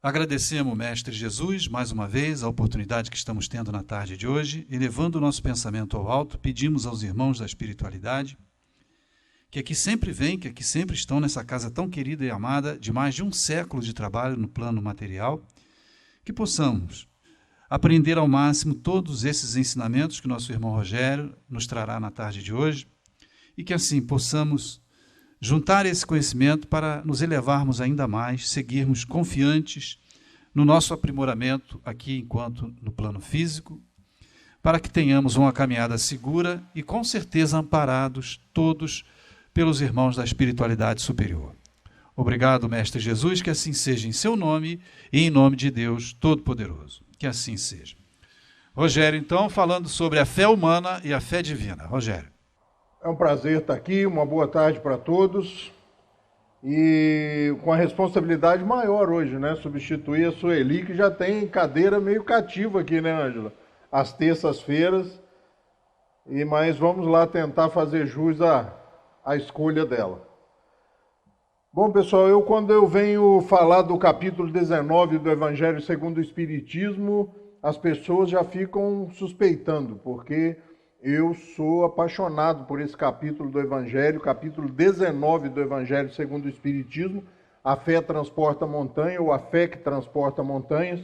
Agradecemos, Mestre Jesus, mais uma vez, a oportunidade que estamos tendo na tarde de hoje, e levando o nosso pensamento ao alto, pedimos aos irmãos da espiritualidade que aqui sempre vêm, que aqui sempre estão nessa casa tão querida e amada, de mais de um século de trabalho no plano material, que possamos aprender ao máximo todos esses ensinamentos que nosso irmão Rogério nos trará na tarde de hoje, e que assim possamos juntar esse conhecimento para nos elevarmos ainda mais, seguirmos confiantes no nosso aprimoramento aqui enquanto no plano físico, para que tenhamos uma caminhada segura e com certeza amparados todos pelos irmãos da espiritualidade superior. Obrigado, Mestre Jesus, que assim seja em seu nome e em nome de Deus Todo-Poderoso. Que assim seja. Rogério, então, falando sobre a fé humana e a fé divina. Rogério. É um prazer estar aqui, uma boa tarde para todos. E com a responsabilidade maior hoje, né? Substituir a Sueli, que já tem cadeira meio cativa aqui, né, Ângela? Às terças-feiras. Mas vamos lá tentar fazer jus à escolha dela. Bom, pessoal, quando eu venho falar do capítulo 19 do Evangelho segundo o Espiritismo, as pessoas já ficam suspeitando, porque eu sou apaixonado por esse capítulo do Evangelho, capítulo 19 do Evangelho segundo o Espiritismo, a fé transporta montanha, ou a fé que transporta montanhas.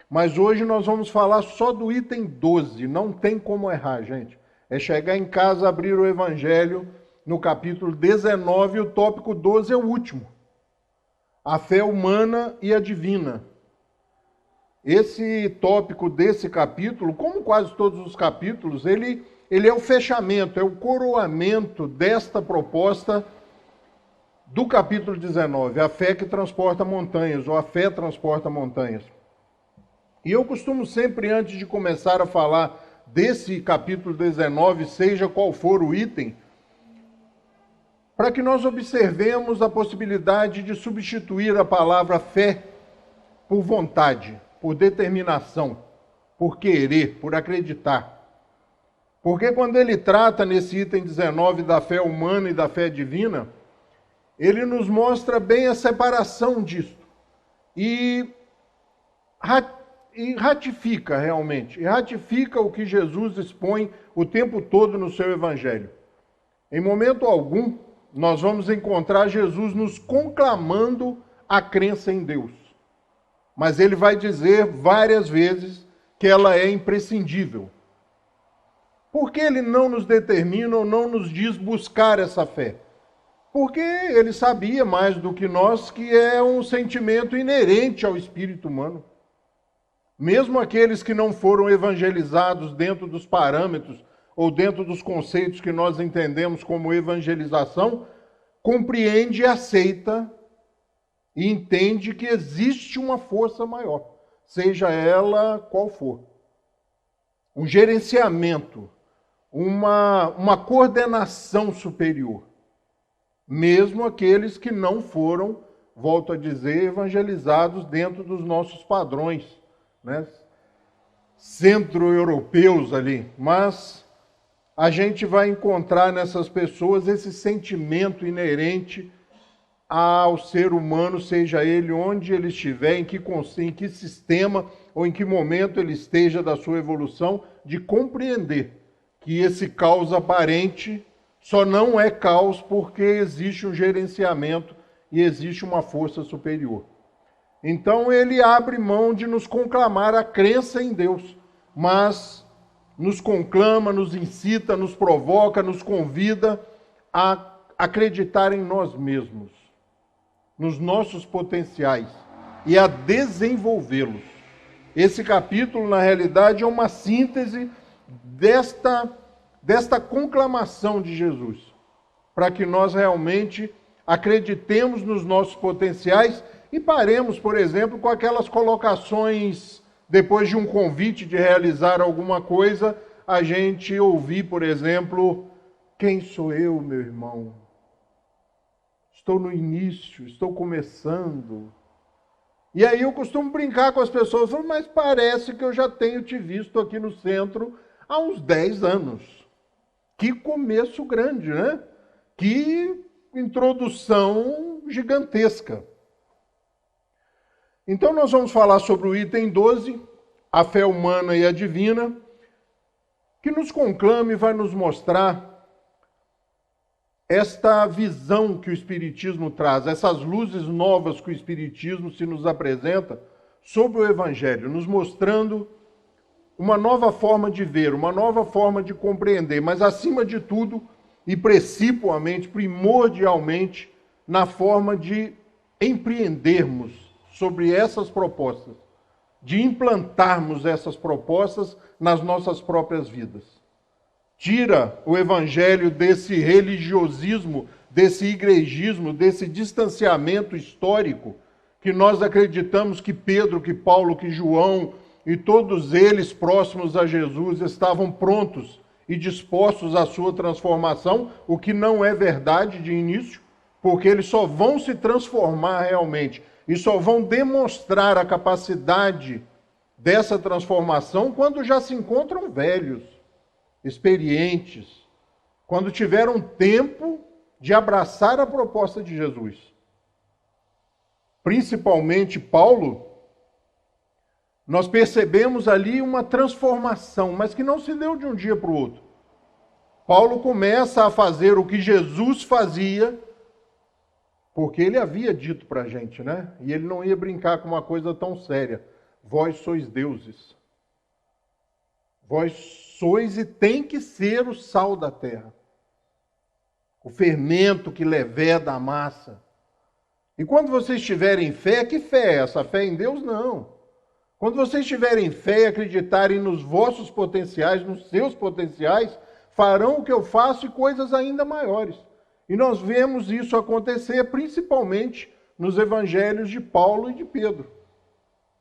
Mas hoje nós vamos falar só do item 12, não tem como errar, gente. É chegar em casa, abrir o Evangelho no capítulo 19, o tópico 12 é o último. A fé humana e a divina. Esse tópico desse capítulo, como quase todos os capítulos, ele é o fechamento, é o coroamento desta proposta do capítulo 19, a fé que transporta montanhas, ou a fé transporta montanhas. E eu costumo sempre, antes de começar a falar desse capítulo 19, seja qual for o item, para que nós observemos a possibilidade de substituir a palavra fé por vontade, por determinação, por querer, por acreditar. Porque quando ele trata nesse item 19 da fé humana e da fé divina, ele nos mostra bem a separação disso. E ratifica realmente, ratifica o que Jesus expõe o tempo todo no seu Evangelho. Em momento algum, nós vamos encontrar Jesus nos conclamando a crença em Deus. Mas ele vai dizer várias vezes que ela é imprescindível. Por que ele não nos determina ou não nos diz buscar essa fé? Porque ele sabia mais do que nós que é um sentimento inerente ao espírito humano. Mesmo aqueles que não foram evangelizados dentro dos parâmetros ou dentro dos conceitos que nós entendemos como evangelização, compreende e aceita e entende que existe uma força maior, seja ela qual for. Um gerenciamento, uma coordenação superior. Mesmo aqueles que não foram, volto a dizer, evangelizados dentro dos nossos padrões, né? Centro-europeus ali, mas a gente vai encontrar nessas pessoas esse sentimento inerente ao ser humano, seja ele onde ele estiver, em que sistema ou em que momento ele esteja da sua evolução, de compreender que esse caos aparente só não é caos porque existe um gerenciamento e existe uma força superior. Então ele abre mão de nos conclamar a crença em Deus, mas nos conclama, nos incita, nos provoca, nos convida a acreditar em nós mesmos, nos nossos potenciais e a desenvolvê-los. Esse capítulo, na realidade, é uma síntese desta conclamação de Jesus, para que nós realmente acreditemos nos nossos potenciais e paremos, por exemplo, com aquelas colocações, depois de um convite de realizar alguma coisa, a gente ouvir, por exemplo, quem sou eu, meu irmão? Estou no início, estou começando. E aí eu costumo brincar com as pessoas, falo, mas parece que eu já tenho te visto aqui no centro há uns 10 anos. Que começo grande, né? Que introdução gigantesca. Então nós vamos falar sobre o item 12, a fé humana e a divina, que nos conclama e vai nos mostrar esta visão que o Espiritismo traz, essas luzes novas que o Espiritismo se nos apresenta sobre o Evangelho, nos mostrando uma nova forma de ver, uma nova forma de compreender, mas acima de tudo e principalmente, primordialmente, na forma de empreendermos sobre essas propostas, de implantarmos essas propostas nas nossas próprias vidas. Tira o Evangelho desse religiosismo, desse igrejismo, desse distanciamento histórico, que nós acreditamos que Pedro, que Paulo, que João e todos eles próximos a Jesus estavam prontos e dispostos à sua transformação, o que não é verdade de início, porque eles só vão se transformar realmente e só vão demonstrar a capacidade dessa transformação quando já se encontram velhos, experientes, quando tiveram tempo de abraçar a proposta de Jesus. Principalmente Paulo, nós percebemos ali uma transformação, mas que não se deu de um dia para o outro. Paulo começa a fazer o que Jesus fazia, porque ele havia dito para a gente, né? E ele não ia brincar com uma coisa tão séria. Vós sois deuses. Vós sois e tem que ser o sal da terra. O fermento que leveda a massa. E quando vocês tiverem fé, que fé é essa? Fé em Deus? Não. Quando vocês tiverem fé e acreditarem nos vossos potenciais, nos seus potenciais, farão o que eu faço e coisas ainda maiores. E nós vemos isso acontecer principalmente nos evangelhos de Paulo e de Pedro.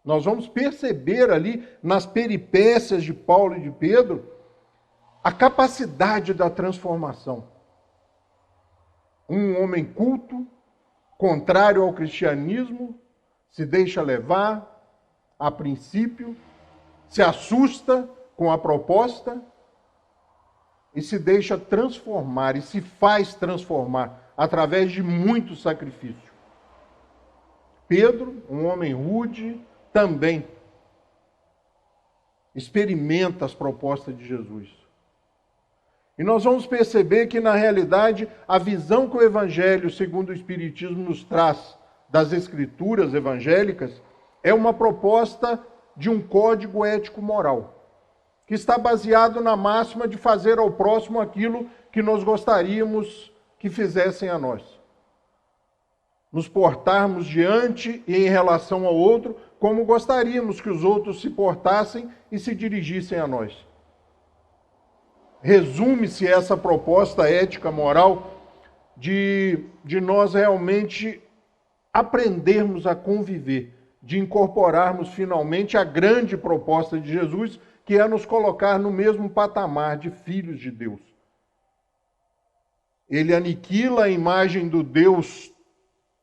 Nós vamos perceber ali nas peripécias de Paulo e de Pedro a capacidade da transformação. Um homem culto, contrário ao cristianismo, se deixa levar a princípio, se assusta com a proposta e se deixa transformar, e se faz transformar através de muito sacrifício. Pedro, um homem rude, também experimenta as propostas de Jesus. E nós vamos perceber que, na realidade, a visão que o Evangelho, segundo o Espiritismo, nos traz das Escrituras evangélicas é uma proposta de um código ético-moral, que está baseado na máxima de fazer ao próximo aquilo que nós gostaríamos que fizessem a nós. Nos portarmos diante e em relação ao outro como gostaríamos que os outros se portassem e se dirigissem a nós. Resume-se essa proposta ética-moral de nós realmente aprendermos a conviver, de incorporarmos finalmente a grande proposta de Jesus, que é nos colocar no mesmo patamar de filhos de Deus. Ele aniquila a imagem do Deus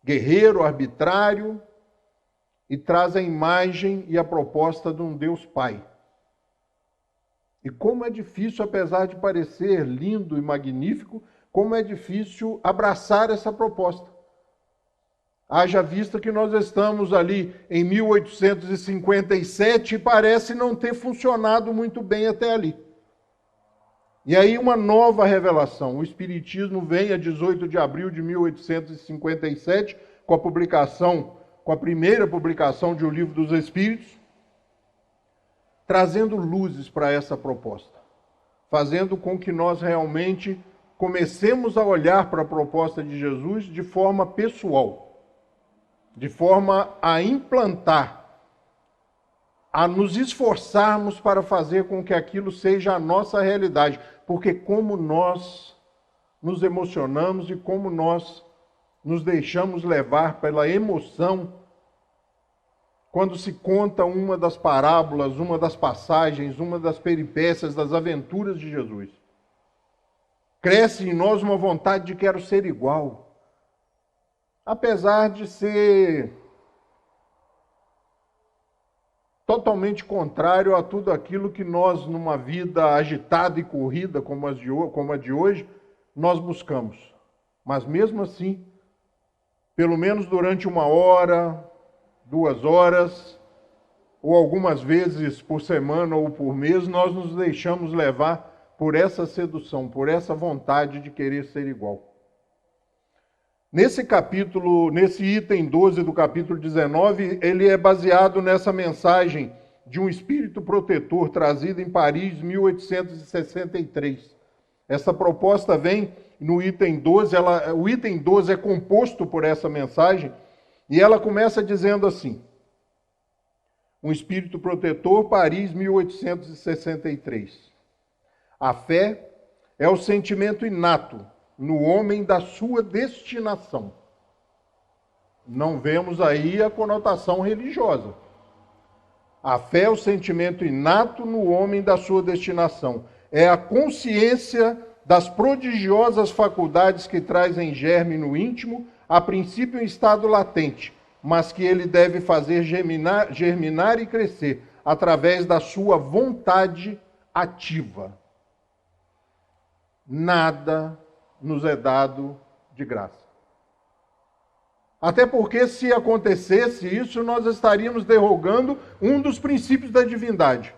guerreiro, arbitrário, e traz a imagem e a proposta de um Deus Pai. E como é difícil, apesar de parecer lindo e magnífico, como é difícil abraçar essa proposta. Haja vista que nós estamos ali em 1857 e parece não ter funcionado muito bem até ali. E aí uma nova revelação. O Espiritismo vem a 18 de abril de 1857 com a primeira publicação de O Livro dos Espíritos, trazendo luzes para essa proposta, fazendo com que nós realmente comecemos a olhar para a proposta de Jesus de forma pessoal, de forma a implantar, a nos esforçarmos para fazer com que aquilo seja a nossa realidade, porque como nós nos emocionamos e como nós nos deixamos levar pela emoção quando se conta uma das parábolas, uma das passagens, uma das peripécias, das aventuras de Jesus. Cresce em nós uma vontade de quero ser igual. Apesar de ser totalmente contrário a tudo aquilo que nós, numa vida agitada e corrida como a de hoje, nós buscamos. Mas mesmo assim, pelo menos durante 1 hora, 2 horas, ou algumas vezes por semana ou por mês, nós nos deixamos levar por essa sedução, por essa vontade de querer ser igual. Nesse capítulo, nesse item 12 do capítulo 19, ele é baseado nessa mensagem de um espírito protetor trazido em Paris, 1863. Essa proposta vem no item 12, o item 12 é composto por essa mensagem, e ela começa dizendo assim: um espírito protetor, Paris, 1863. A fé é o sentimento inato no homem da sua destinação. Não vemos aí a conotação religiosa. A fé é o sentimento inato no homem da sua destinação. É a consciência das prodigiosas faculdades que traz em germe no íntimo, a princípio em estado latente, mas que ele deve fazer germinar e crescer através da sua vontade ativa. Nada nos é dado de graça. Até porque, se acontecesse isso, nós estaríamos derrogando um dos princípios da divindade.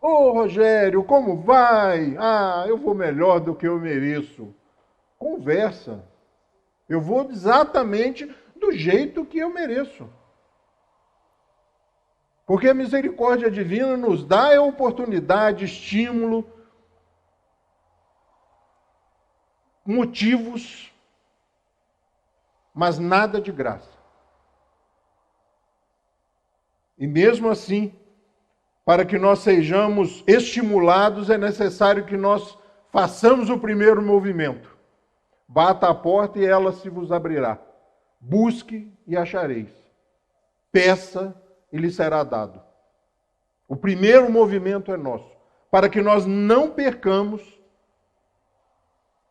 Ô, Rogério, como vai? Ah, eu vou melhor do que eu mereço. Conversa. Eu vou exatamente do jeito que eu mereço. Porque a misericórdia divina nos dá a oportunidade, estímulo, motivos, mas nada de graça. E mesmo assim, para que nós sejamos estimulados, é necessário que nós façamos o primeiro movimento. Bata a porta e ela se vos abrirá. Busque e achareis. Peça e lhe será dado. O primeiro movimento é nosso, para que nós não percamos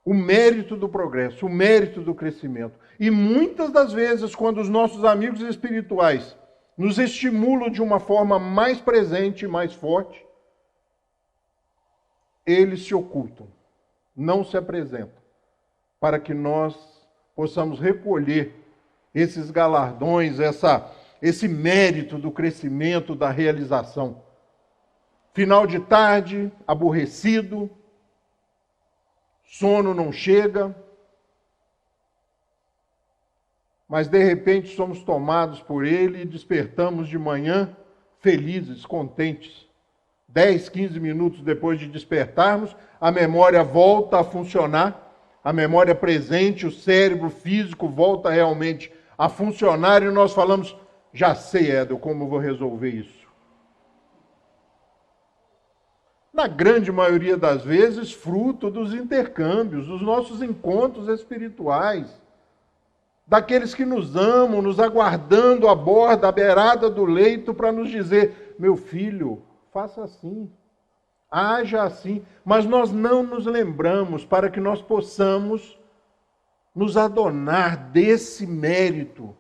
o mérito do progresso, o mérito do crescimento. E muitas das vezes, quando os nossos amigos espirituais nos estimulam de uma forma mais presente, mais forte, eles se ocultam, não se apresentam, para que nós possamos recolher esses galardões, esse mérito do crescimento, da realização. Final de tarde, aborrecido, sono não chega, mas de repente somos tomados por ele e despertamos de manhã felizes, contentes. 10, 15 minutos depois de despertarmos, a memória volta a funcionar, a memória presente, o cérebro físico volta realmente a funcionar e nós falamos: já sei, Éder, como eu vou resolver isso. Na grande maioria das vezes, fruto dos intercâmbios, dos nossos encontros espirituais, daqueles que nos amam, nos aguardando à borda, à beirada do leito, para nos dizer: meu filho, faça assim, haja assim. Mas nós não nos lembramos, para que nós possamos nos adonar desse mérito,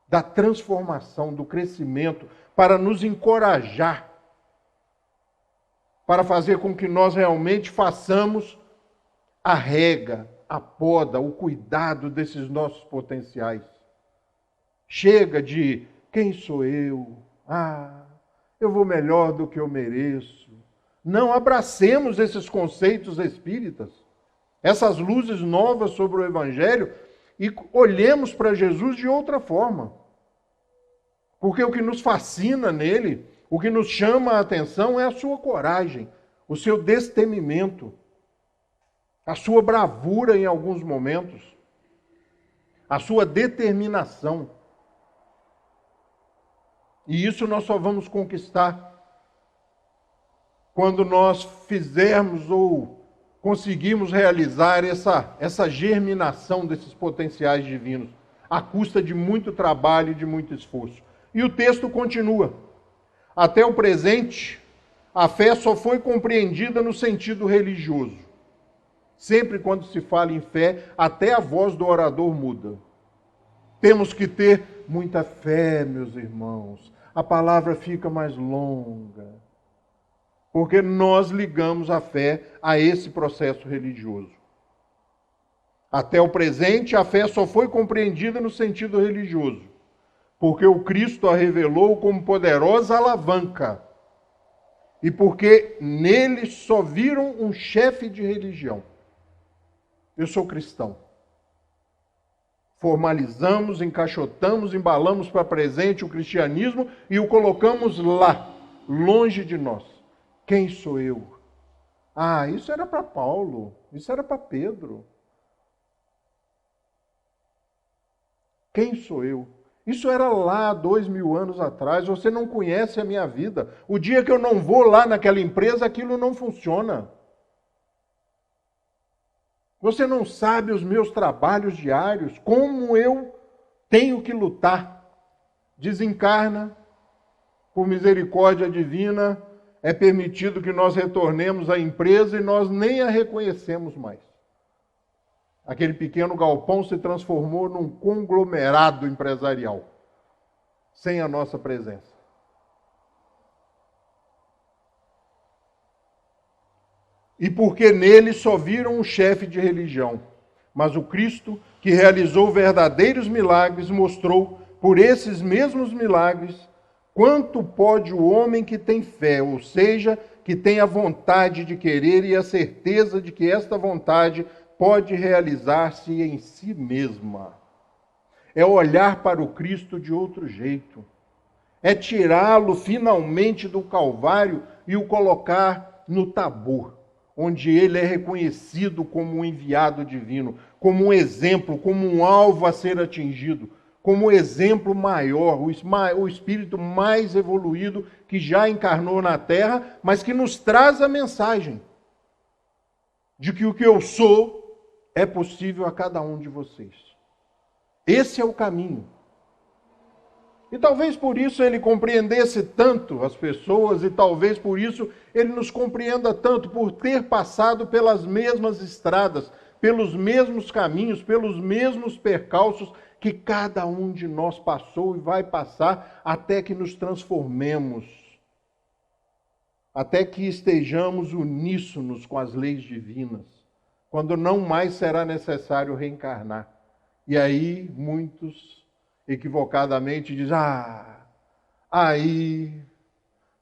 da transformação, do crescimento, para nos encorajar, para fazer com que nós realmente façamos a rega, a poda, o cuidado desses nossos potenciais. Chega de quem sou eu? Ah, eu vou melhor do que eu mereço. Não abracemos esses conceitos espíritas, essas luzes novas sobre o Evangelho, e olhemos para Jesus de outra forma. Porque o que nos fascina nele, o que nos chama a atenção é a sua coragem, o seu destemimento, a sua bravura em alguns momentos, a sua determinação. E isso nós só vamos conquistar quando nós fizermos ou conseguirmos realizar essa germinação desses potenciais divinos, à custa de muito trabalho e de muito esforço. E o texto continua. Até o presente, a fé só foi compreendida no sentido religioso. Sempre quando se fala em fé, até a voz do orador muda. Temos que ter muita fé, meus irmãos. A palavra fica mais longa. Porque nós ligamos a fé a esse processo religioso. Até o presente, a fé só foi compreendida no sentido religioso. porque o Cristo a revelou como poderosa alavanca e porque nele só viram um chefe de religião. Eu sou cristão. Formalizamos, encaixotamos, embalamos para presente o cristianismo e o colocamos lá, longe de nós. Quem sou eu? Ah, isso era para Paulo, isso era para Pedro. Quem sou eu? Isso era lá 2000 anos atrás, você não conhece a minha vida. O dia que eu não vou lá naquela empresa, aquilo não funciona. Você não sabe os meus trabalhos diários, como eu tenho que lutar. Desencarna, por misericórdia divina, é permitido que nós retornemos à empresa e nós nem a reconhecemos mais. Aquele pequeno galpão se transformou num conglomerado empresarial, sem a nossa presença. E porque nele só viram um chefe de religião. Mas o Cristo, que realizou verdadeiros milagres, mostrou, por esses mesmos milagres, quanto pode o homem que tem fé, ou seja, que tem a vontade de querer e a certeza de que esta vontade pode realizar-se em si mesma. É olhar para o Cristo de outro jeito. É tirá-lo finalmente do Calvário e o colocar no Tabor, onde ele é reconhecido como um enviado divino, como um exemplo, como um alvo a ser atingido, como um exemplo maior, o espírito mais evoluído que já encarnou na Terra, mas que nos traz a mensagem de que o que eu sou é possível a cada um de vocês. Esse é o caminho. E talvez por isso ele compreendesse tanto as pessoas, e talvez por isso ele nos compreenda tanto, por ter passado pelas mesmas estradas, pelos mesmos caminhos, pelos mesmos percalços que cada um de nós passou e vai passar até que nos transformemos, até que estejamos uníssonos com as leis divinas, quando não mais será necessário reencarnar. E aí muitos equivocadamente dizem, aí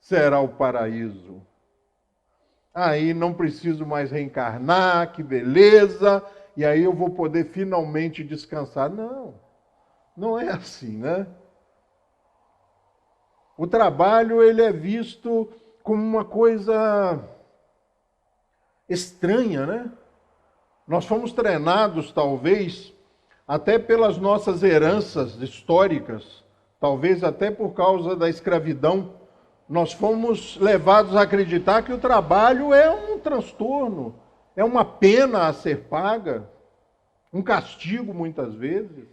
será o paraíso. Aí não preciso mais reencarnar, que beleza, e aí eu vou poder finalmente descansar. Não, não é assim, né? O trabalho, ele é visto como uma coisa estranha, né? Nós fomos treinados, talvez, até pelas nossas heranças históricas, talvez até por causa da escravidão, nós fomos levados a acreditar que o trabalho é um transtorno, é uma pena a ser paga, um castigo muitas vezes.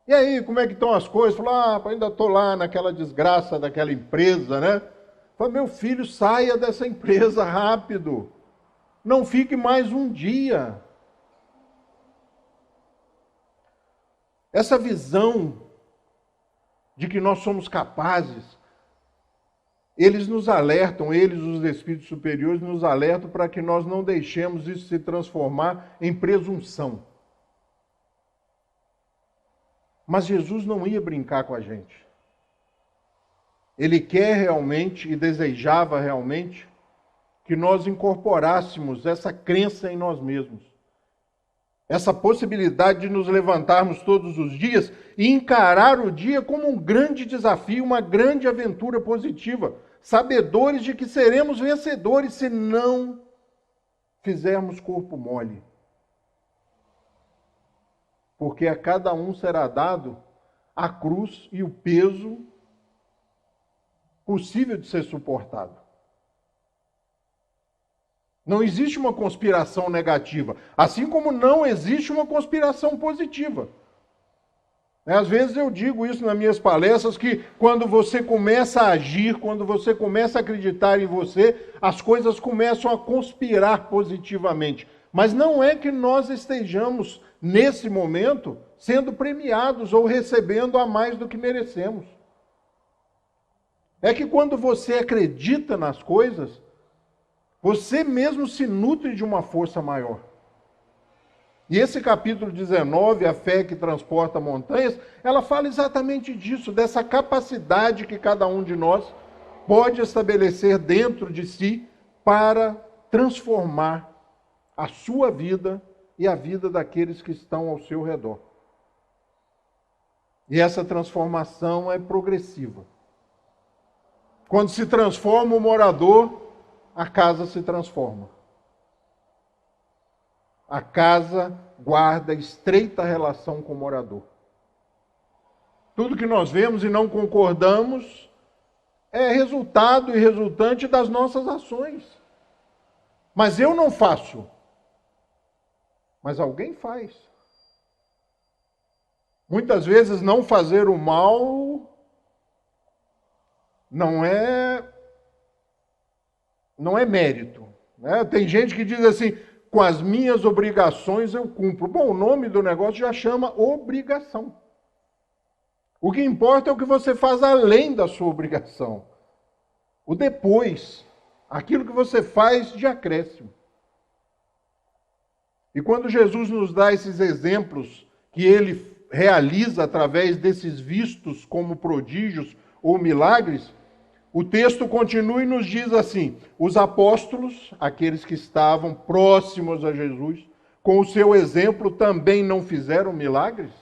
E aí, como é que estão as coisas? Falou, ainda estou lá naquela desgraça daquela empresa, né? Falei, meu filho, saia dessa empresa rápido. Não fique mais um dia. Essa visão de que nós somos capazes, eles nos alertam, os espíritos superiores, nos alertam para que nós não deixemos isso se transformar em presunção. Mas Jesus não ia brincar com a gente. Ele quer realmente e desejava realmente que nós incorporássemos essa crença em nós mesmos. Essa possibilidade de nos levantarmos todos os dias e encarar o dia como um grande desafio, uma grande aventura positiva, sabedores de que seremos vencedores se não fizermos corpo mole. Porque a cada um será dado a cruz e o peso possível de ser suportado. Não existe uma conspiração negativa, assim como não existe uma conspiração positiva. Às vezes eu digo isso nas minhas palestras, que quando você começa a agir, quando você começa a acreditar em você, as coisas começam a conspirar positivamente. Mas não é que nós estejamos, nesse momento, sendo premiados ou recebendo a mais do que merecemos. É que quando você acredita nas coisas, você mesmo se nutre de uma força maior. E esse capítulo 19, a fé que transporta montanhas, ela fala exatamente disso, dessa capacidade que cada um de nós pode estabelecer dentro de si para transformar a sua vida e a vida daqueles que estão ao seu redor. E essa transformação é progressiva. Quando se transforma o morador, a casa se transforma. A casa guarda estreita relação com o morador. Tudo que nós vemos e não concordamos é resultado e resultante das nossas ações. Mas eu não faço. Mas alguém faz. Muitas vezes não fazer o mal não é mérito, né? Tem gente que diz assim, com as minhas obrigações eu cumpro. Bom, o nome do negócio já chama obrigação. O que importa é o que você faz além da sua obrigação. O depois, aquilo que você faz de acréscimo. E quando Jesus nos dá esses exemplos que ele realiza através desses vistos como prodígios ou milagres, o texto continua e nos diz assim: os apóstolos, aqueles que estavam próximos a Jesus, com o seu exemplo também não fizeram milagres?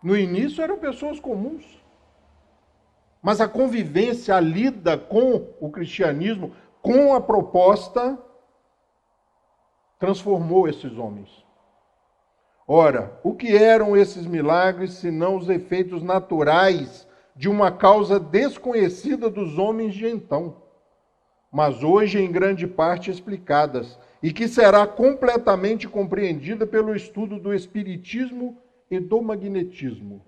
No início eram pessoas comuns. Mas a convivência, a lida com o cristianismo, com a proposta, transformou esses homens. Ora, o que eram esses milagres senão os efeitos naturais de uma causa desconhecida dos homens de então, mas hoje em grande parte explicadas, e que será completamente compreendida pelo estudo do espiritismo e do magnetismo.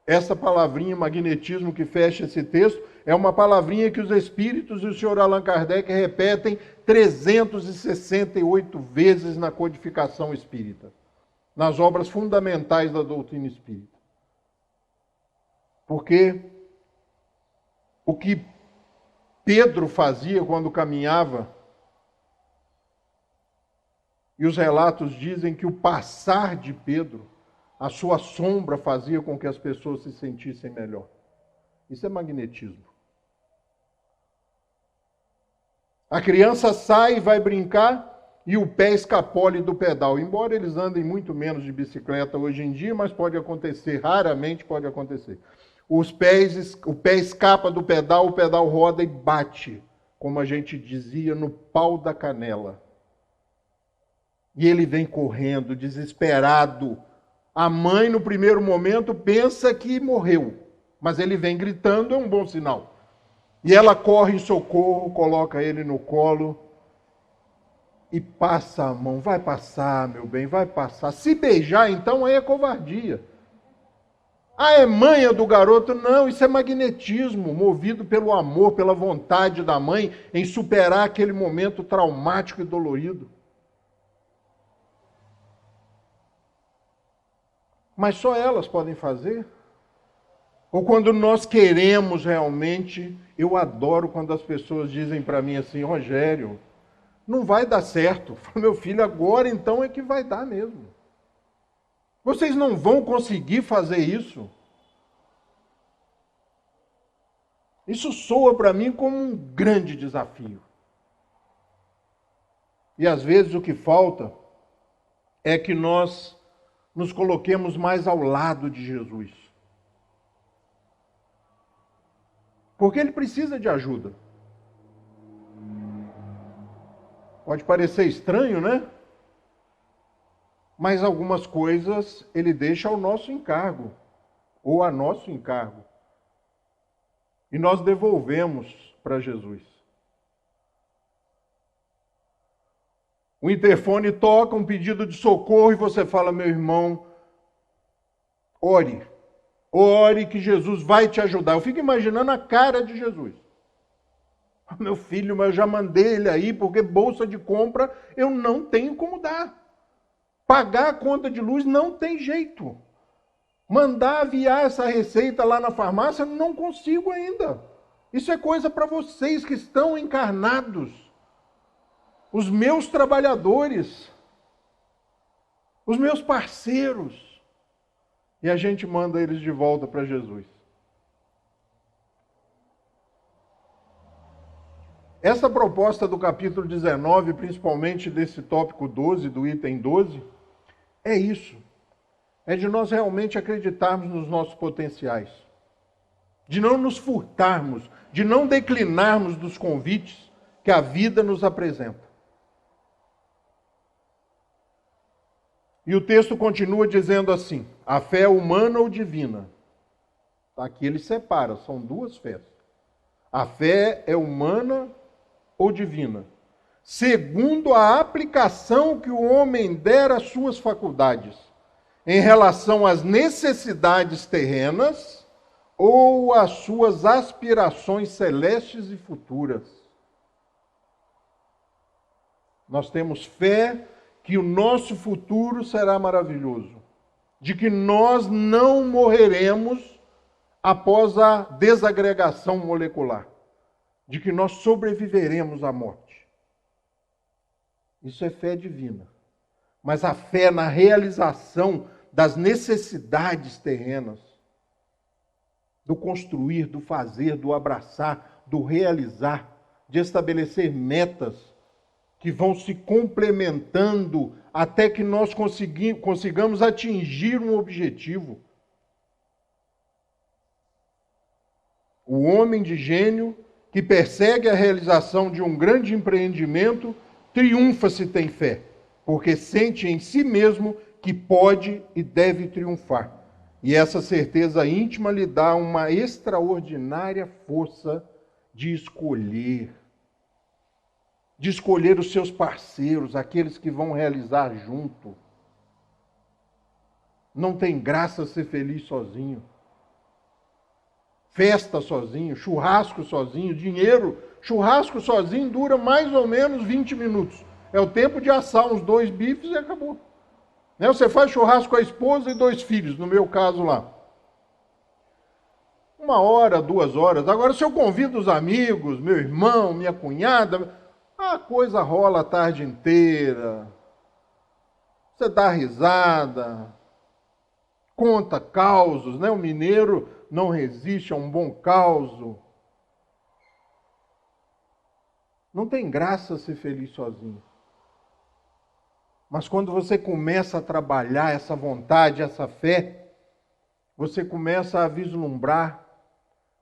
Essa palavrinha magnetismo que fecha esse texto é uma palavrinha que os espíritos e o Sr. Allan Kardec repetem 368 vezes na codificação espírita, nas obras fundamentais da doutrina espírita. Porque o que Pedro fazia quando caminhava, e os relatos dizem que o passar de Pedro, a sua sombra fazia com que as pessoas se sentissem melhor. Isso é magnetismo. A criança sai e vai brincar e o pé escapole do pedal. Embora eles andem muito menos de bicicleta hoje em dia, mas pode acontecer, raramente pode acontecer. O pé escapa do pedal, o pedal roda e bate, como a gente dizia, no pau da canela. E ele vem correndo, desesperado. A mãe, no primeiro momento, pensa que morreu, mas ele vem gritando, é um bom sinal. E ela corre em socorro, coloca ele no colo e passa a mão. Vai passar, meu bem, vai passar. Se beijar, então, aí é covardia. Ah, é manha do garoto? Não, isso é magnetismo, movido pelo amor, pela vontade da mãe em superar aquele momento traumático e dolorido. Mas só elas podem fazer? Ou quando nós queremos realmente, eu adoro quando as pessoas dizem para mim assim, Rogério, não vai dar certo. Meu filho, agora então é que vai dar mesmo. Vocês não vão conseguir fazer isso. Isso soa para mim como um grande desafio. E às vezes o que falta é que nós nos coloquemos mais ao lado de Jesus. Porque ele precisa de ajuda. Pode parecer estranho, né? Mas algumas coisas ele deixa ao nosso encargo, ou a nosso encargo. E nós devolvemos para Jesus. O interfone toca, um pedido de socorro, e você fala, meu irmão, ore. Ore que Jesus vai te ajudar. Eu fico imaginando a cara de Jesus. Meu filho, mas eu já mandei ele aí, porque bolsa de compra eu não tenho como dar. Pagar a conta de luz não tem jeito. Mandar aviar essa receita lá na farmácia, não consigo ainda. Isso é coisa para vocês que estão encarnados. os meus trabalhadores, os meus parceiros. E a gente manda eles de volta para Jesus. Essa proposta do capítulo 19, principalmente desse tópico 12, do item 12, é isso. É de nós realmente acreditarmos nos nossos potenciais. De não nos furtarmos, de não declinarmos dos convites que a vida nos apresenta. E o texto continua dizendo assim: a fé é humana ou divina? Aqui ele separa, são duas fés. A fé é humana ou divina? Segundo a aplicação que o homem der às suas faculdades, em relação às necessidades terrenas ou às suas aspirações celestes e futuras. Nós temos fé que o nosso futuro será maravilhoso, de que nós não morreremos após a desagregação molecular, de que nós sobreviveremos à morte. Isso é fé divina. Mas a fé na realização das necessidades terrenas, do construir, do fazer, do abraçar, do realizar, de estabelecer metas que vão se complementando até que nós consigamos atingir um objetivo. O homem de gênio que persegue a realização de um grande empreendimento triunfa se tem fé, porque sente em si mesmo que pode e deve triunfar. E essa certeza íntima lhe dá uma extraordinária força de escolher os seus parceiros, aqueles que vão realizar junto. Não tem graça ser feliz sozinho. Festa sozinho, churrasco sozinho, dinheiro. Churrasco sozinho dura mais ou menos 20 minutos. É o tempo de assar uns 2 bifes e acabou. Você faz churrasco com a esposa e 2 filhos, no meu caso lá. 1 hora, 2 horas. Agora, se eu convido os amigos, meu irmão, minha cunhada, a coisa rola a tarde inteira. Você dá risada, conta causos, né? O mineiro não resiste a um bom causo. Não tem graça ser feliz sozinho. Mas quando você começa a trabalhar essa vontade, essa fé, você começa a vislumbrar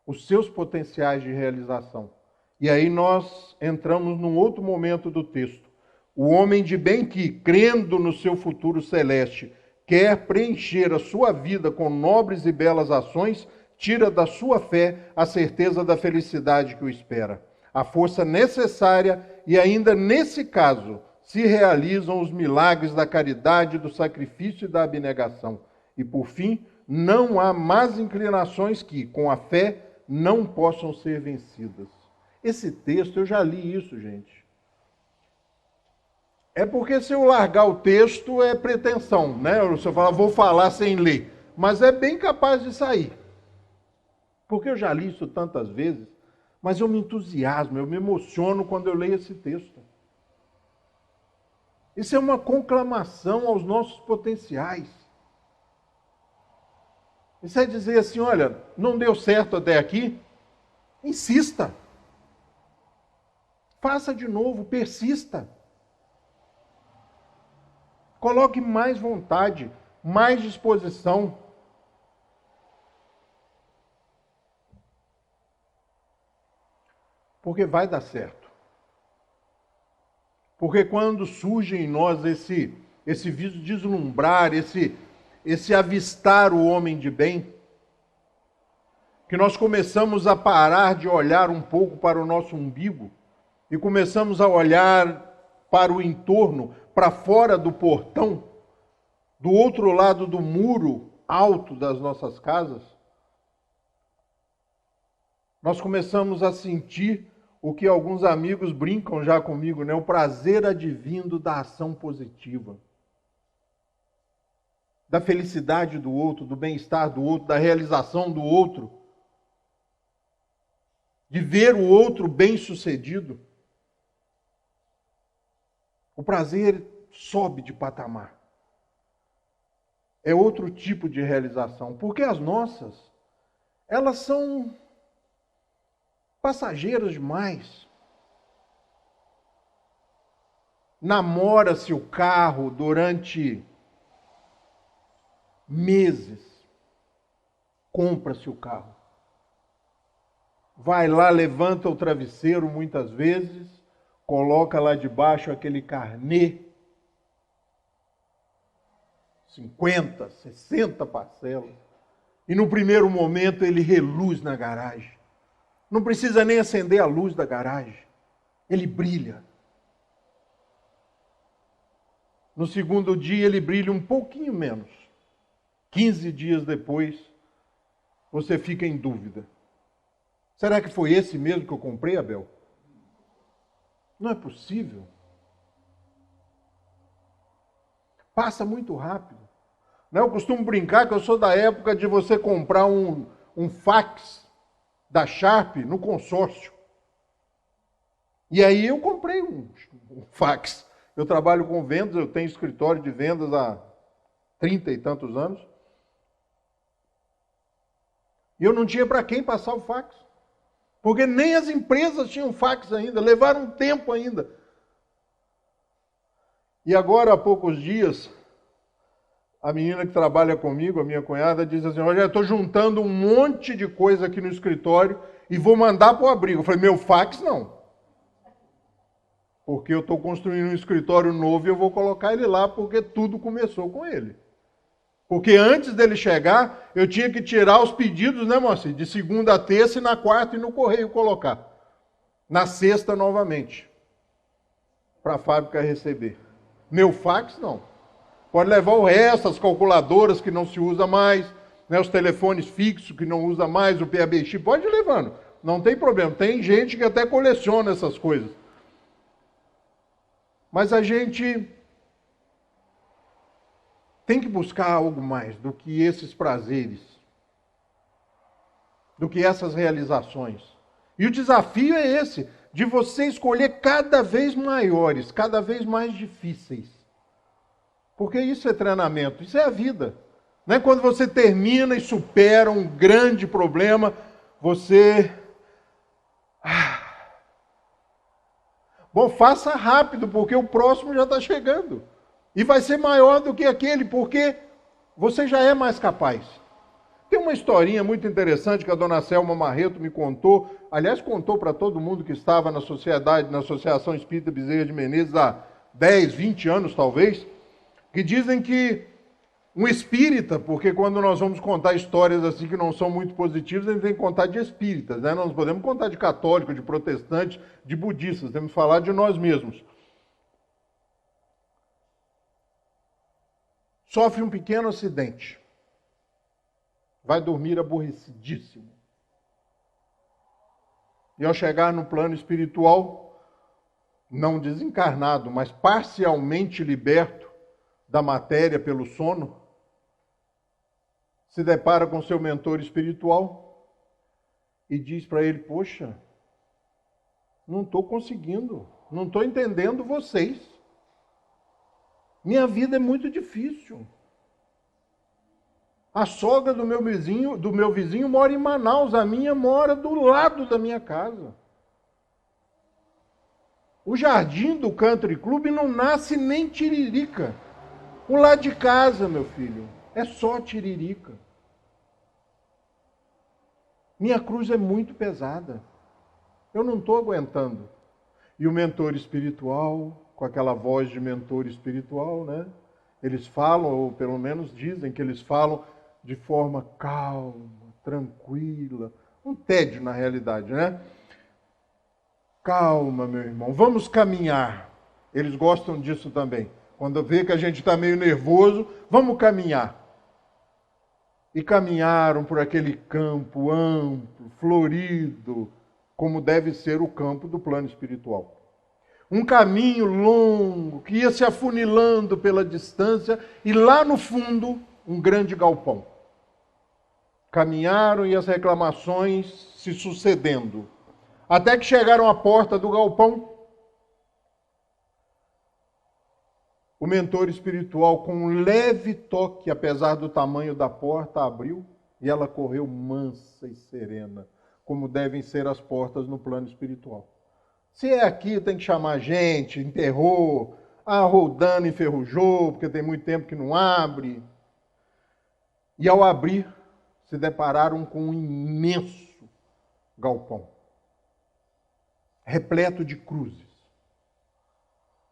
os seus potenciais de realização. E aí nós entramos num outro momento do texto. O homem de bem que, crendo no seu futuro celeste, quer preencher a sua vida com nobres e belas ações, tira da sua fé a certeza da felicidade que o espera. A força necessária e ainda nesse caso se realizam os milagres da caridade, do sacrifício e da abnegação. E por fim, não há más inclinações que, com a fé, não possam ser vencidas. Esse texto, eu já li isso, gente. É porque se eu largar o texto é pretensão, né? Você fala, vou falar sem ler. Mas é bem capaz de sair. Porque eu já li isso tantas vezes, mas eu me entusiasmo, eu me emociono quando eu leio esse texto. Isso é uma conclamação aos nossos potenciais. Isso é dizer assim, olha, não deu certo até aqui? Insista. Faça de novo, persista. Coloque mais vontade, mais disposição. Porque vai dar certo. Porque quando surge em nós esse vislumbrar, esse avistar o homem de bem, que nós começamos a parar de olhar um pouco para o nosso umbigo e começamos a olhar para o entorno, para fora do portão, do outro lado do muro alto das nossas casas, nós começamos a sentir o que alguns amigos brincam já comigo, né? O prazer advindo da ação positiva. Da felicidade do outro, do bem-estar do outro, da realização do outro. De ver o outro bem-sucedido. O prazer sobe de patamar. É outro tipo de realização, porque as nossas, elas são passageiras demais. Namora-se o carro durante meses, compra-se o carro. Vai lá, levanta o travesseiro muitas vezes, coloca lá debaixo aquele carnê, 50, 60 parcelas, e no primeiro momento ele reluz na garagem. Não precisa nem acender a luz da garagem, ele brilha. No segundo dia ele brilha um pouquinho menos. 15 dias depois, você fica em dúvida. Será que foi esse mesmo que eu comprei, Abel? Não é possível. Passa muito rápido. Eu costumo brincar que eu sou da época de você comprar um fax da Sharp no consórcio. E aí eu comprei um fax. Eu trabalho com vendas, eu tenho escritório de vendas há 30 e tantos anos. E eu não tinha para quem passar o fax. Porque nem as empresas tinham fax ainda, levaram um tempo ainda. E agora, há poucos dias, a menina que trabalha comigo, a minha cunhada, diz assim: olha, eu estou juntando um monte de coisa aqui no escritório e vou mandar para o abrigo. Eu falei: meu fax não. Porque eu estou construindo um escritório novo e eu vou colocar ele lá porque tudo começou com ele. Porque antes dele chegar, eu tinha que tirar os pedidos, né, moça? De segunda a terça e na quarta e no correio colocar. Na sexta novamente. Para a fábrica receber. Meu fax não. Pode levar o resto, as calculadoras que não se usa mais, né, os telefones fixos que não usa mais, o PABX, pode ir levando. Não tem problema. Tem gente que até coleciona essas coisas. Mas a gente tem que buscar algo mais do que esses prazeres, do que essas realizações. E o desafio é esse, de você escolher cada vez maiores, cada vez mais difíceis. Porque isso é treinamento, isso é a vida. Não é quando você termina e supera um grande problema, você... Bom, faça rápido, porque o próximo já está chegando. E vai ser maior do que aquele, porque você já é mais capaz. Tem uma historinha muito interessante que a dona Selma Marreto me contou, aliás, contou para todo mundo que estava na sociedade, na Associação Espírita Bezerra de Menezes há 10, 20 anos talvez, que dizem que um espírita, porque quando nós vamos contar histórias assim que não são muito positivas, a gente tem que contar de espíritas, né? Nós não podemos contar de católicos, de protestantes, de budistas, temos que falar de nós mesmos. Sofre um pequeno acidente. Vai dormir aborrecidíssimo. E ao chegar no plano espiritual, não desencarnado, mas parcialmente liberto da matéria pelo sono, se depara com seu mentor espiritual e diz para ele: poxa, não estou conseguindo, não estou entendendo vocês. Minha vida é muito difícil. A sogra do meu vizinho mora em Manaus, a minha mora do lado da minha casa. O jardim do Country Club não nasce nem tiririca. O lado de casa, meu filho, é só tiririca. Minha cruz é muito pesada. Eu não estou aguentando. E o mentor espiritual, com aquela voz de mentor espiritual, né? Eles falam, ou pelo menos dizem que eles falam de forma calma, tranquila. Um tédio na realidade, né? Calma, meu irmão, vamos caminhar. Eles gostam disso também. Quando vê que a gente está meio nervoso, vamos caminhar. E caminharam por aquele campo amplo, florido, como deve ser o campo do plano espiritual. Um caminho longo, que ia se afunilando pela distância, e lá no fundo, um grande galpão. Caminharam e as reclamações se sucedendo. Até que chegaram à porta do galpão o mentor espiritual, com um leve toque, apesar do tamanho da porta, abriu e ela correu mansa e serena, como devem ser as portas no plano espiritual. Se é aqui, tem que chamar gente, enterrou, rodando enferrujou, porque tem muito tempo que não abre. E ao abrir, se depararam com um imenso galpão, repleto de cruzes.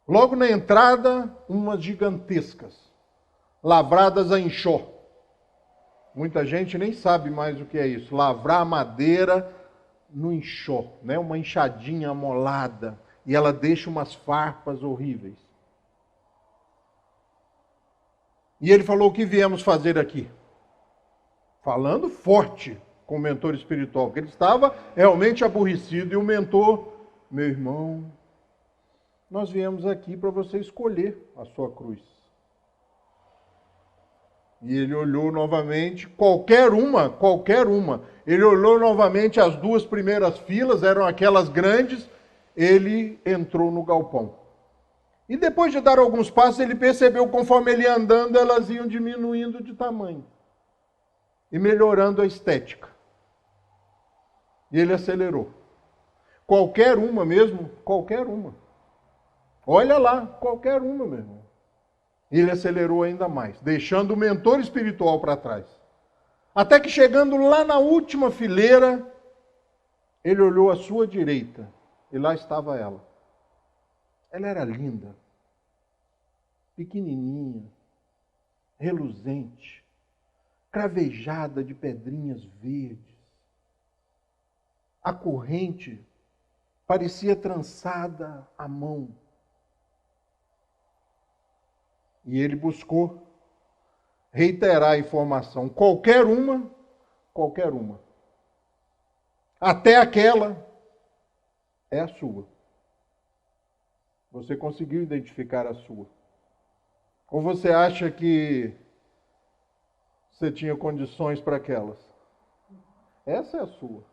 Logo na entrada, umas gigantescas, lavradas a enxó. Muita gente nem sabe mais o que é isso. Lavrar madeira no enxó, né? Uma enxadinha amolada. E ela deixa umas farpas horríveis. E ele falou: o que viemos fazer aqui? Falando forte com o mentor espiritual, porque ele estava realmente aborrecido. E o mentor: meu irmão, nós viemos aqui para você escolher a sua cruz. E ele olhou novamente, qualquer uma. Ele olhou novamente as duas primeiras filas, eram aquelas grandes. Ele entrou no galpão. E depois de dar alguns passos, ele percebeu, conforme ele ia andando, elas iam diminuindo de tamanho. E melhorando a estética. E ele acelerou. Qualquer uma mesmo, qualquer uma. Olha lá, qualquer uma, meu irmão. Ele acelerou ainda mais, deixando o mentor espiritual para trás. Até que chegando lá na última fileira, ele olhou à sua direita e lá estava ela. Ela era linda, pequenininha, reluzente, cravejada de pedrinhas verdes. A corrente parecia trançada à mão. E ele buscou reiterar a informação. Qualquer uma. Até aquela é a sua. Você conseguiu identificar a sua? Ou você acha que você tinha condições para aquelas? Essa é a sua.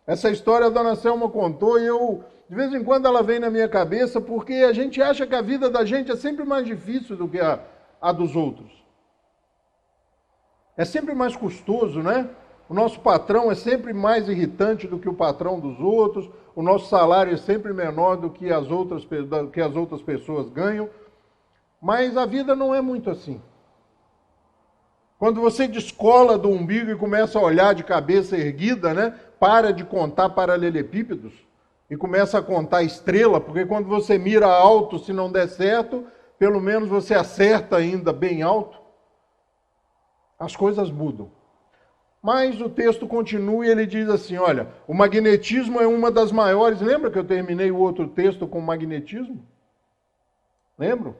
Essa história a dona Selma contou e de vez em quando ela vem na minha cabeça, porque a gente acha que a vida da gente é sempre mais difícil do que a dos outros. É sempre mais custoso, né? O nosso patrão é sempre mais irritante do que o patrão dos outros, o nosso salário é sempre menor do que as outras pessoas ganham, mas a vida não é muito assim. Quando você descola do umbigo e começa a olhar de cabeça erguida, né? Para de contar paralelepípedos e começa a contar estrela, porque quando você mira alto, se não der certo, pelo menos você acerta ainda bem alto. As coisas mudam. Mas o texto continua e ele diz assim, olha, o magnetismo é uma das maiores... Lembra que eu terminei o outro texto com magnetismo? Lembro?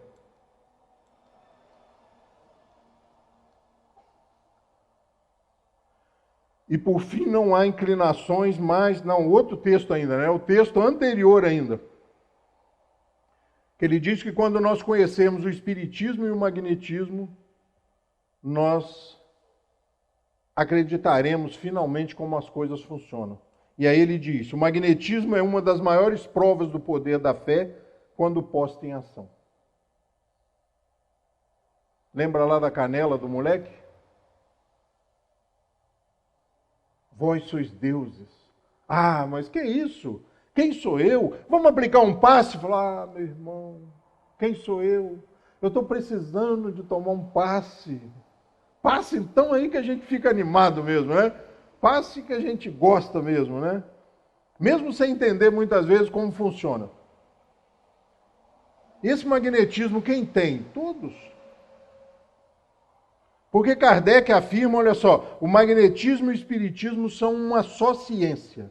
E por fim não há inclinações mais... Não, outro texto ainda, né? O texto anterior ainda. Que ele diz que quando nós conhecemos o espiritismo e o magnetismo, nós acreditaremos finalmente como as coisas funcionam. E aí ele diz, o magnetismo é uma das maiores provas do poder da fé quando posta em ação. Lembra lá da canela do moleque? Vós sois deuses. Ah, mas que isso? Quem sou eu? Vamos aplicar um passe? Falar, meu irmão, quem sou eu? Eu estou precisando de tomar um passe. Passe então aí que a gente fica animado mesmo, né? Passe que a gente gosta mesmo, né? Mesmo sem entender muitas vezes como funciona. Esse magnetismo quem tem? Todos. Porque Kardec afirma, olha só, o magnetismo e o espiritismo são uma só ciência.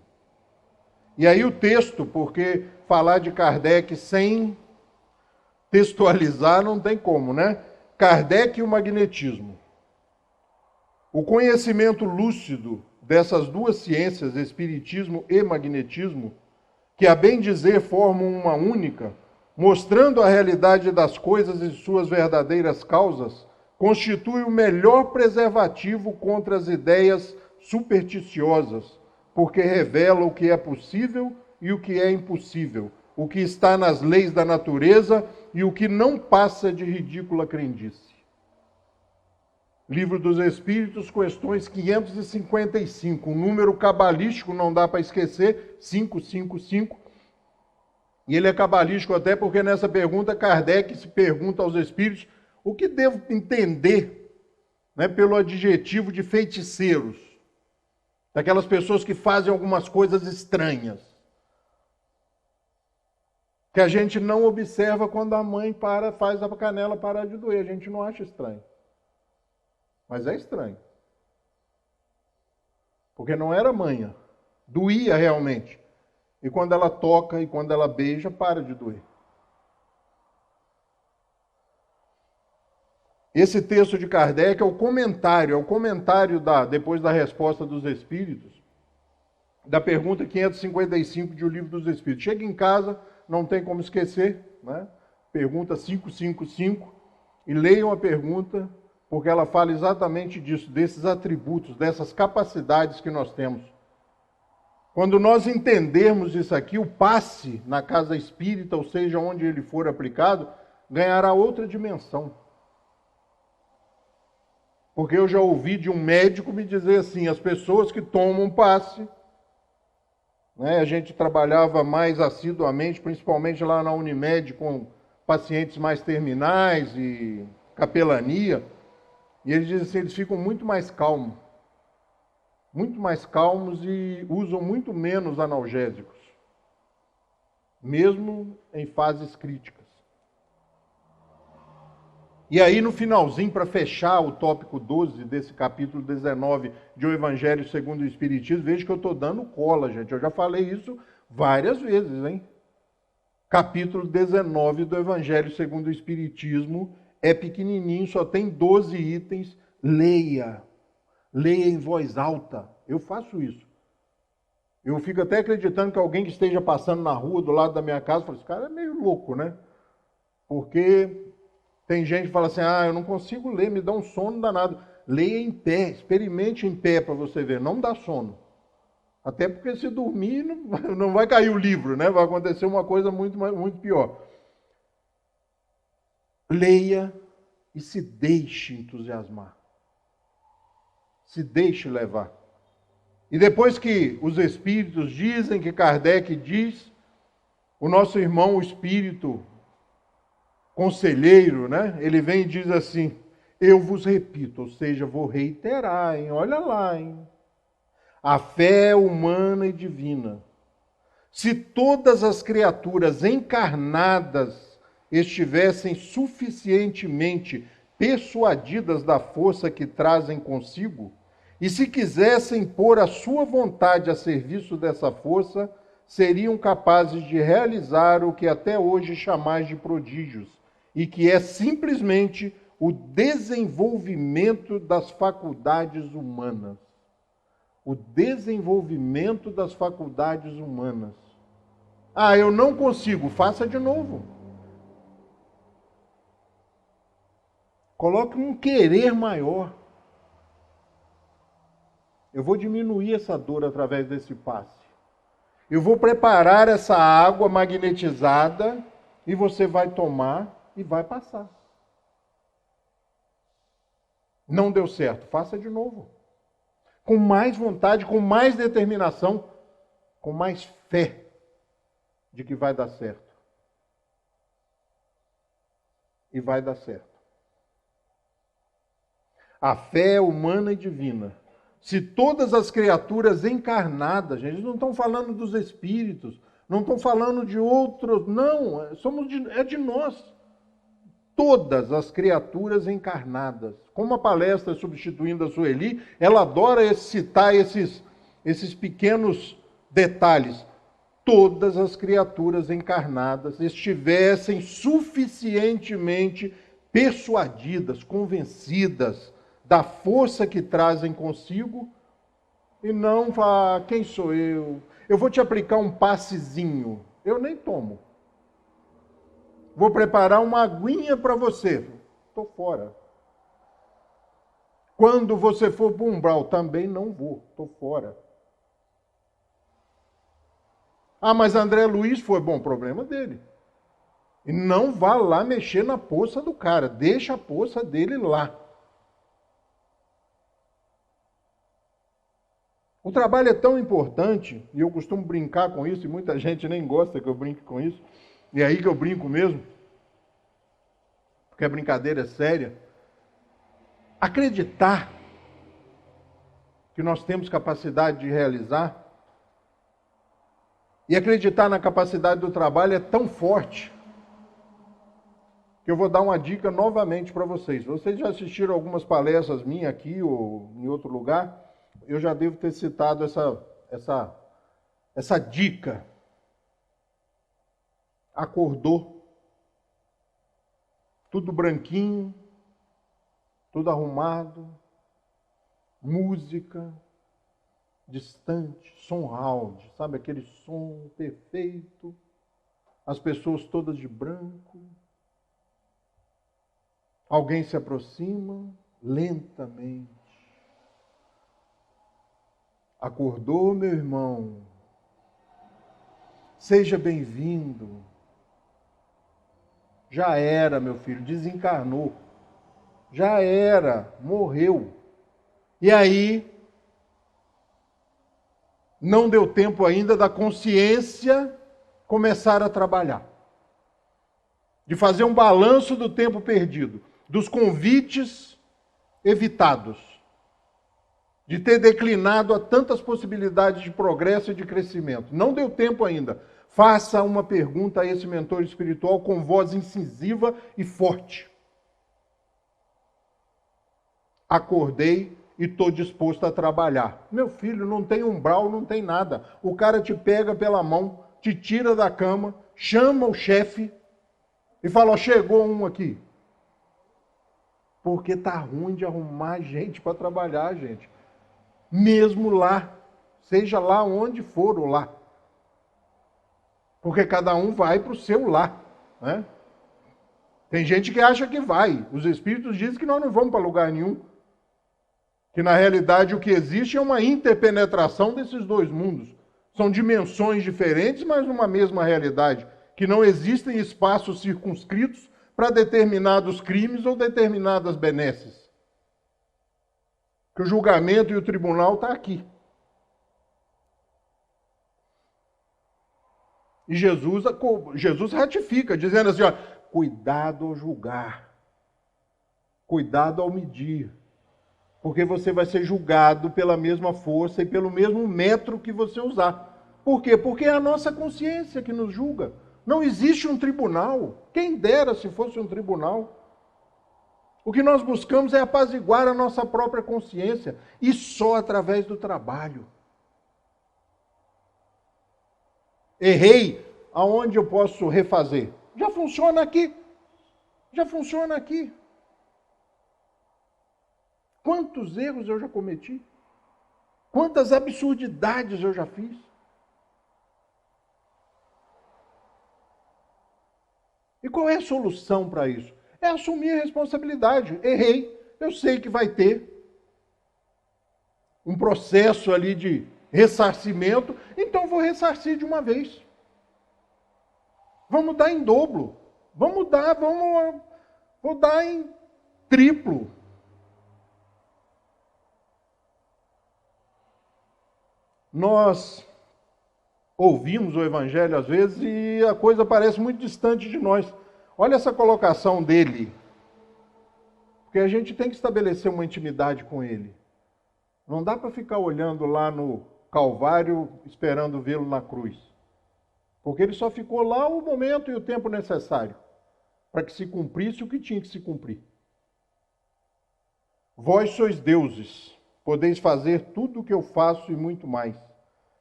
E aí o texto, porque falar de Kardec sem textualizar não tem como, né? Kardec e o magnetismo. O conhecimento lúcido dessas duas ciências, espiritismo e magnetismo, que a bem dizer formam uma única, mostrando a realidade das coisas e suas verdadeiras causas, constitui o melhor preservativo contra as ideias supersticiosas, porque revela o que é possível e o que é impossível, o que está nas leis da natureza e o que não passa de ridícula crendice. Livro dos Espíritos, questões 555, um número cabalístico, não dá para esquecer, 555. E ele é cabalístico até porque nessa pergunta Kardec se pergunta aos espíritos o que devo entender, né, pelo adjetivo de feiticeiros, daquelas pessoas que fazem algumas coisas estranhas, que a gente não observa quando a mãe faz a canela parar de doer, a gente não acha estranho. Mas é estranho. Porque não era manha, doía realmente. E quando ela toca e quando ela beija, para de doer. Esse texto de Kardec é o comentário depois da resposta dos Espíritos, da pergunta 555 de O Livro dos Espíritos. Chega em casa, não tem como esquecer, né? Pergunta 555, e leiam a pergunta, porque ela fala exatamente disso, desses atributos, dessas capacidades que nós temos. Quando nós entendermos isso aqui, o passe na casa espírita, ou seja, onde ele for aplicado, ganhará outra dimensão. Porque eu já ouvi de um médico me dizer assim, as pessoas que tomam passe, né, a gente trabalhava mais assiduamente, principalmente lá na Unimed, com pacientes mais terminais e capelania, e eles dizem assim, eles ficam muito mais calmos e usam muito menos analgésicos, mesmo em fases críticas. E aí no finalzinho, para fechar o tópico 12 desse capítulo 19 de O Evangelho segundo o Espiritismo, veja que eu estou dando cola, gente, eu já falei isso várias vezes, hein? Capítulo 19 do Evangelho segundo o Espiritismo é pequenininho, só tem 12 itens, leia em voz alta. Eu faço isso. Eu fico até acreditando que alguém que esteja passando na rua do lado da minha casa, fala, esse cara é meio louco, né? Porque tem gente que fala assim, eu não consigo ler, me dá um sono danado. Leia em pé, experimente em pé para você ver, não dá sono. Até porque se dormir, não vai cair o livro, né? Vai acontecer uma coisa muito pior. Leia e se deixe entusiasmar. Se deixe levar. E depois que os espíritos dizem, que Kardec diz, o nosso irmão, o espírito conselheiro, né? Ele vem e diz assim, eu vos repito, ou seja, vou reiterar, hein? Olha lá, hein? A fé humana e divina. Se todas as criaturas encarnadas estivessem suficientemente persuadidas da força que trazem consigo, e se quisessem pôr a sua vontade a serviço dessa força, seriam capazes de realizar o que até hoje chamais de prodígios, e que é simplesmente o desenvolvimento das faculdades humanas. O desenvolvimento das faculdades humanas. Eu não consigo, faça de novo. Coloque um querer maior. Eu vou diminuir essa dor através desse passe. Eu vou preparar essa água magnetizada e você vai tomar e vai passar. Não deu certo, faça de novo. Com mais vontade, com mais determinação, com mais fé de que vai dar certo. E vai dar certo. A fé humana e divina. Se todas as criaturas encarnadas, gente, eles não estão falando dos espíritos, não estão falando de outros, não, é de nós. Todas as criaturas encarnadas. Como a palestra substituindo a Sueli, ela adora citar esses pequenos detalhes. Todas as criaturas encarnadas estivessem suficientemente persuadidas, convencidas da força que trazem consigo, e não quem sou eu? Eu vou te aplicar um passezinho. Eu nem tomo. Vou preparar uma aguinha para você. Estou fora. Quando você for para o umbral, também não vou. Estou fora. Ah, mas André Luiz foi bom, problema dele. E não vá lá mexer na poça do cara, deixa a poça dele lá. O trabalho é tão importante, e eu costumo brincar com isso, e muita gente nem gosta que eu brinque com isso, e é aí que eu brinco mesmo, porque a brincadeira é séria. Acreditar que nós temos capacidade de realizar, e acreditar na capacidade do trabalho é tão forte, que eu vou dar uma dica novamente para vocês. Vocês já assistiram algumas palestras minhas aqui ou em outro lugar, eu já devo ter citado essa dica. Acordou, tudo branquinho, tudo arrumado, música distante, som round, sabe aquele som perfeito, as pessoas todas de branco, alguém se aproxima lentamente. Acordou, meu irmão? Seja bem-vindo. Já era, meu filho, desencarnou. Já era, morreu. E aí, não deu tempo ainda da consciência começar a trabalhar. De fazer um balanço do tempo perdido, dos convites evitados, de ter declinado a tantas possibilidades de progresso e de crescimento. Não deu tempo ainda. Faça uma pergunta a esse mentor espiritual com voz incisiva e forte. Acordei e estou disposto a trabalhar. Meu filho, não tem umbral, não tem nada. O cara te pega pela mão, te tira da cama, chama o chefe e fala, ó, chegou um aqui. Porque tá ruim de arrumar gente para trabalhar, gente. Mesmo lá, seja lá onde for o lá. Porque cada um vai para o seu lá, né? Tem gente que acha que vai. Os espíritos dizem que nós não vamos para lugar nenhum. Que na realidade o que existe é uma interpenetração desses dois mundos. São dimensões diferentes, mas numa mesma realidade. Que não existem espaços circunscritos para determinados crimes ou determinadas benesses. Que o julgamento e o tribunal está aqui. E Jesus ratifica, dizendo assim, ó, cuidado ao julgar, cuidado ao medir, porque você vai ser julgado pela mesma força e pelo mesmo metro que você usar. Por quê? Porque é a nossa consciência que nos julga. Não existe um tribunal. Quem dera se fosse um tribunal. O que nós buscamos é apaziguar a nossa própria consciência, e só através do trabalho. Errei, aonde eu posso refazer? Já funciona aqui. Já funciona aqui. Quantos erros eu já cometi? Quantas absurdidades eu já fiz? E qual é a solução para isso? É assumir a responsabilidade. Errei, eu sei que vai ter um processo ali de ressarcimento, então vou ressarcir de uma vez. Vamos dar em dobro. Vou dar em triplo. Nós ouvimos o Evangelho às vezes e a coisa parece muito distante de nós. Olha essa colocação dele. Porque a gente tem que estabelecer uma intimidade com ele. Não dá para ficar olhando lá no Calvário esperando vê-lo na cruz. Porque ele só ficou lá o momento e o tempo necessário para que se cumprisse o que tinha que se cumprir. Vós sois deuses, podeis fazer tudo o que eu faço e muito mais,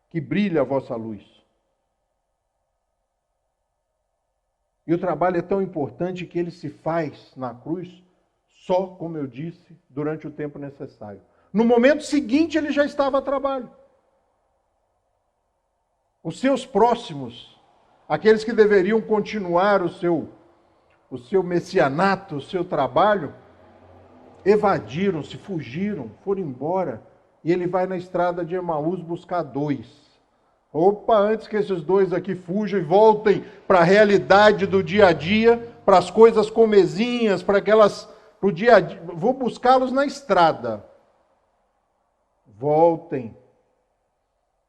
que brilhe a vossa luz. E o trabalho é tão importante que ele se faz na cruz só, como eu disse, durante o tempo necessário. No momento seguinte ele já estava a trabalho. Os seus próximos, aqueles que deveriam continuar o seu messianato, o seu trabalho, evadiram-se, fugiram, foram embora. E ele vai na estrada de Emaús buscar dois. Opa, antes que esses dois aqui fujam e voltem para a realidade do dia a dia, para as coisas comezinhas, para o dia a dia. Vou buscá-los na estrada. Voltem.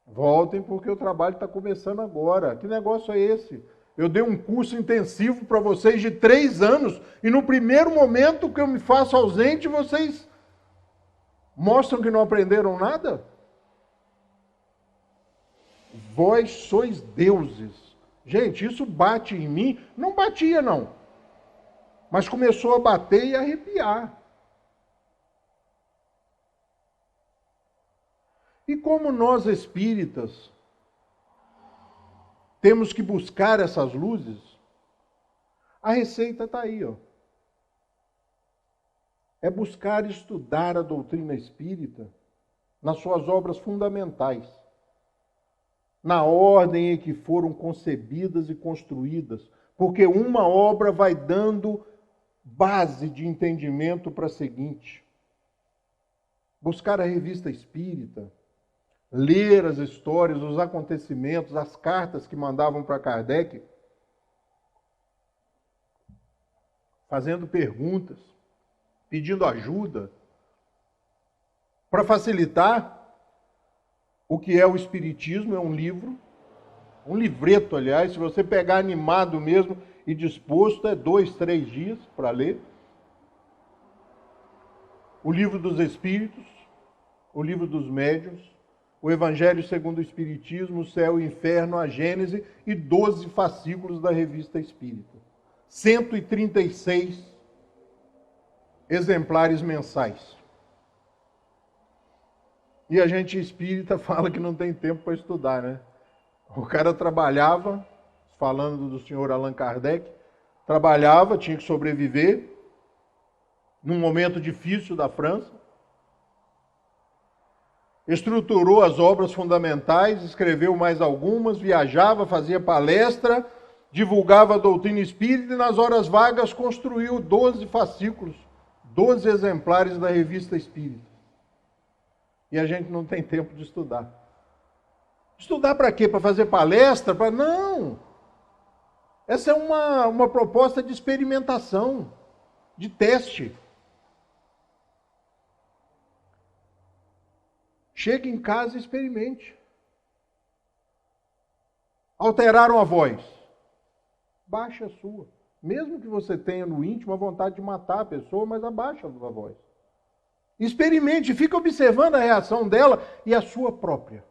Voltem porque o trabalho está começando agora. Que negócio é esse? Eu dei um curso intensivo para vocês de 3 anos e no primeiro momento que eu me faço ausente, vocês mostram que não aprenderam nada? Vós sois deuses. Gente, isso bate em mim. Não batia, não. Mas começou a bater e arrepiar. E como nós espíritas temos que buscar essas luzes, a receita está aí, ó. É buscar estudar a doutrina espírita nas suas obras fundamentais, na ordem em que foram concebidas e construídas, porque uma obra vai dando base de entendimento para a seguinte. Buscar a revista espírita, ler as histórias, os acontecimentos, as cartas que mandavam para Kardec, fazendo perguntas, pedindo ajuda, para facilitar. O que é o Espiritismo é um livro, um livreto, aliás, se você pegar animado mesmo e disposto, é 2, 3 dias para ler. O Livro dos Espíritos, o Livro dos Médiuns, o Evangelho segundo o Espiritismo, o Céu e o Inferno, a Gênese e 12 fascículos da Revista Espírita. 136 exemplares mensais. E a gente espírita fala que não tem tempo para estudar, né? O cara trabalhava, falando do senhor Allan Kardec, trabalhava, tinha que sobreviver, num momento difícil da França, estruturou as obras fundamentais, escreveu mais algumas, viajava, fazia palestra, divulgava a doutrina espírita e nas horas vagas construiu 12 fascículos, 12 exemplares da Revista Espírita. E a gente não tem tempo de estudar. Estudar para quê? Para fazer palestra? Não! Essa é uma proposta de experimentação, de teste. Chegue em casa e experimente. Alteraram a voz? Baixe a sua. Mesmo que você tenha no íntimo a vontade de matar a pessoa, mas abaixa a voz. Experimente, fica observando a reação dela e a sua própria.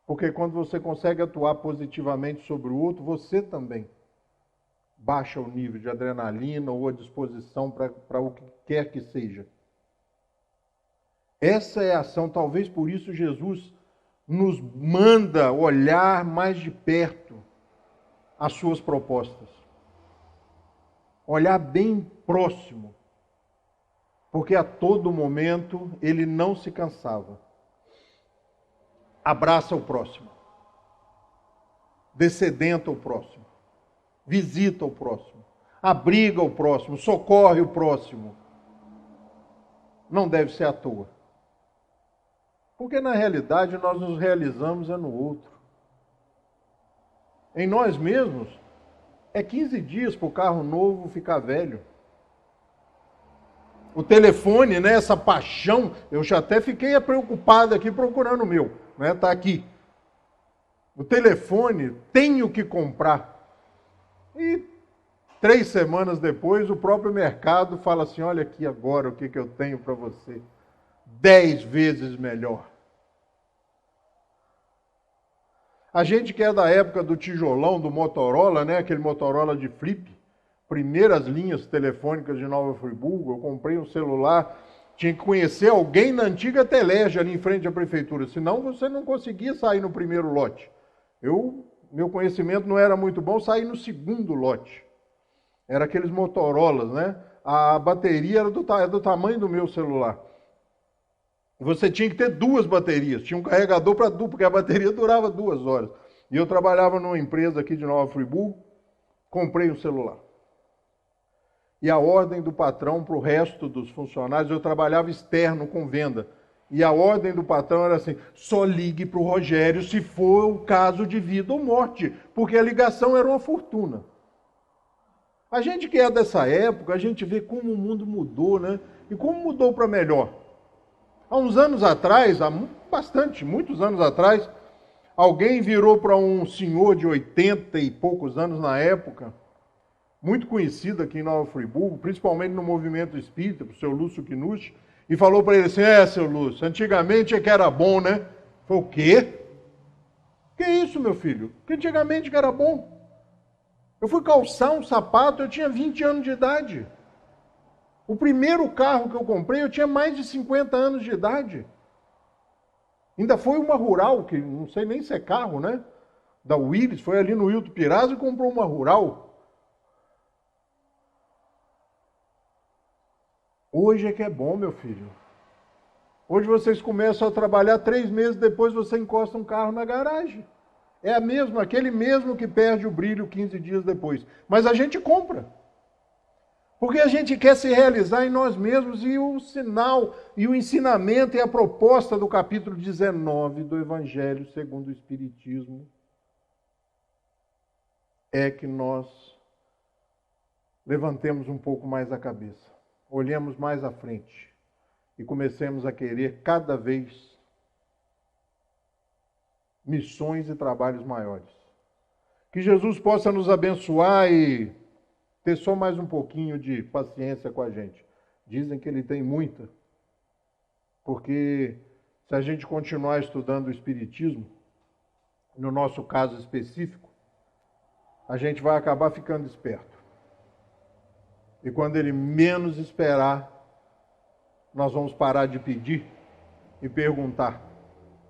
Porque quando você consegue atuar positivamente sobre o outro, você também baixa o nível de adrenalina ou a disposição para o que quer que seja. Essa é a ação, talvez por isso Jesus nos manda olhar mais de perto as suas propostas. Olhar bem próximo. Porque a todo momento ele não se cansava. Abraça o próximo. Descedenta o próximo. Visita o próximo. Abriga o próximo. Socorre o próximo. Não deve ser à toa. Porque na realidade nós nos realizamos no outro. Em nós mesmos, é 15 dias para o carro novo ficar velho. O telefone, né, essa paixão, eu já até fiquei preocupado aqui procurando o meu, né, tá aqui. O telefone, tenho que comprar. E 3 semanas depois, o próprio mercado fala assim, olha aqui agora o que eu tenho para você. 10 vezes melhor. A gente que é da época do tijolão, do Motorola, né, aquele Motorola de flip, primeiras linhas telefônicas de Nova Friburgo, eu comprei um celular, tinha que conhecer alguém na antiga Telege, ali em frente à prefeitura, senão você não conseguia sair no primeiro lote. Meu conhecimento não era muito bom, saí no segundo lote. Era aqueles Motorolas, né? A bateria era do tamanho do meu celular. Você tinha que ter 2 baterias, tinha um carregador para duplo, porque a bateria durava 2 horas. E eu trabalhava numa empresa aqui de Nova Friburgo, comprei um celular. E a ordem do patrão para o resto dos funcionários, eu trabalhava externo com venda. E a ordem do patrão era assim: só ligue para o Rogério se for o caso de vida ou morte, porque a ligação era uma fortuna. A gente que é dessa época, a gente vê como o mundo mudou, né? E como mudou para melhor. Há uns anos atrás, muitos anos atrás, alguém virou para um senhor de 80 e poucos anos na época, muito conhecido aqui em Nova Friburgo, principalmente no movimento espírita, o seu Lúcio Knuth, e falou para ele assim: seu Lúcio, antigamente é que era bom, né? Falei: o quê? Que isso, meu filho? Que antigamente que era bom? Eu fui calçar um sapato, eu tinha 20 anos de idade. O primeiro carro que eu comprei, eu tinha mais de 50 anos de idade. Ainda foi uma Rural, que não sei nem se é carro, né? Da Willis, foi ali no Wilton Pirazzo e comprou uma Rural. Hoje é que é bom, meu filho. Hoje vocês começam a trabalhar, 3 meses depois você encosta um carro na garagem. É aquele mesmo que perde o brilho 15 dias depois. Mas a gente compra. Porque a gente quer se realizar em nós mesmos, e o sinal, e o ensinamento e a proposta do capítulo 19 do Evangelho segundo o Espiritismo é que nós levantemos um pouco mais a cabeça, olhemos mais à frente e comecemos a querer cada vez missões e trabalhos maiores. Que Jesus possa nos abençoar e ter só mais um pouquinho de paciência com a gente. Dizem que ele tem muita, porque se a gente continuar estudando o Espiritismo, no nosso caso específico, a gente vai acabar ficando esperto. E quando ele menos esperar, nós vamos parar de pedir e perguntar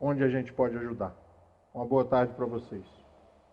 onde a gente pode ajudar. Uma boa tarde para vocês.